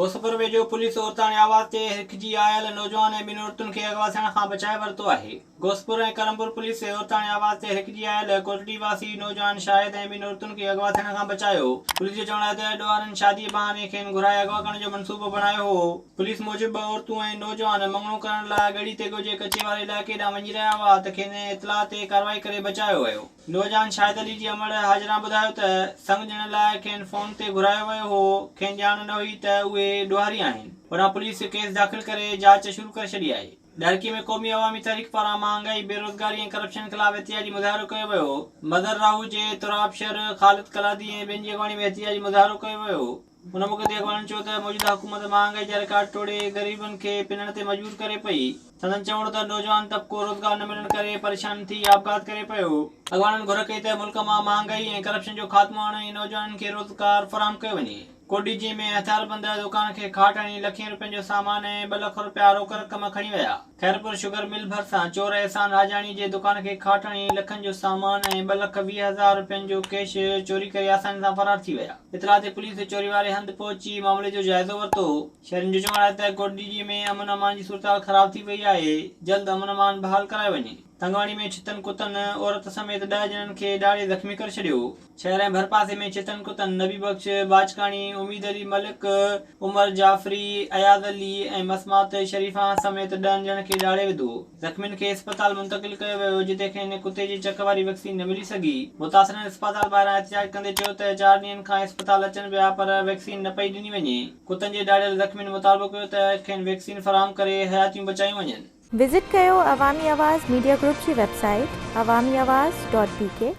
गोसपुर वेझो पुलिस औरताणे आवाज़ ते हिकजी आयल नौजवान ऐं ॿिनि औरतुनि खे अगवा थियण खां बचाए वरितो आहे। गोसपुर ऐं करमपुर पुलिस औरताणे आवाज़ ते हिकजी आयल कोटड़ी वासी नौजवान शाहिद ऐं ॿिनि औरतुनि खे अगवा थियण खां बचायो। पुलिस जो चवण आहे त ॾोहारनि शादी बहाने खेनि घुराए अगवा करण जो मनसूबो बणायो हो। पुलिस मूजिबि औरतूं ऐं नौजवान मङणो करण लाइ गड़ी ते ॻोझे कचे वारे इलाइक़े ॾांहुं वञी रहिया हुआ त खेनि इतलाह ते कार्रवाई करे बचायो वियो। नौजवान शाहिद अली जी अमड़ हाजरा ॿुधायो त संग ॾियण लाइ खेनि फोन ते घुरायो वियो हो। खेनि ॼाण न हुई त उहे ॾोहारी आहिनि। उन पुलिस केस दाख़िल करे जांच शुरू करे छॾी आहे। ॾारकी में क़ौमी अवामी तहरीक पारां महांगाई बेरोज़गारी ऐं करप्शन ख़िलाफ़ एहतिजाजी मुज़ाहिरो कयो वियो। मदर राहू जे तुराबशर ख़ालिद कलादी ऐं ॿियनि जी अॻवानी में एहतिजाजी मुज़ाहिरो कयो वियो। उन मौक़े ते अॻवाननि चयो त मौजूदा हुकूमत महांगाई जा रिकॉर्ड तोड़े ग़रीबनि खे पिनण ते मजबूर करे पई। संदनि चवण त नौजवान तबिको रोज़गार न मिलण करे परेशान थी आपघात करे पियो। अॻवाननि घुर कई त मुल्क मां महांगाई ऐं करप्शन जो ख़ात्मो आणण ऐं नौजवाननि खे रोज़गार फ़राहम कयो वञे। कोडीजी में हथियारबंद दुकान खे खाट हणी लखें रुपयनि जो सामान ऐं 2 लख रुपया रोक रक़म खणी विया। खैरपुर शुगर मिल भरिसां चोर एहसान राजाणी जे दुकान खे खाट हणी लखनि जो सामान ऐं 2,20,000 रुपयनि जो कैश चोरी करे आसानी सां फरार थी विया। इतलाह ते पुलिस चोरी वारे हंधि पहुची मामले जो जाइज़ो वरितो। शहरियुनि जो चवणु आहे त कोडीजी में अमन अमान जी सूरत ख़राब थी वई आहे। जल्द अमन अमान बहाल करायो वञे। तंगवाणी में छितन कुतन औरत समेत 10 ॼणनि खे ॾाढे ज़ख़्मी करे छॾियो। शहर ऐं भरपासे में छितन कुतन नबी बख्श बाजकाणी उमीद अली मलिक उमर जाफ़री अयाज़ अली ऐं मसमात शरीफ़ा समेत 10 ॼणनि खे ॾाढे विधो। ज़ख़्मियुनि खे इस्पताल मुंतक़िल कयो वियो जिते खेनि कुते जी चक वारी वैक्सीन न मिली सघी। मुतासिरनि इस्पताल ॿाहिरां एहतिजाज कंदे चयो त 4 ॾींहंनि खां इस्पताल अचनि पिया पर वैक्सीन न पई ॾिनी वञे। कुतनि जे ॾाढियल ज़ख़्मियुनि मुतालबो कयो त खेनि वैक्सीन फराहम करे हयातियूं बचायूं वञनि। विज़िट कयो अवामी आवाज़ मीडिया ग्रुप जी वेबसाइट awamiawaz.pk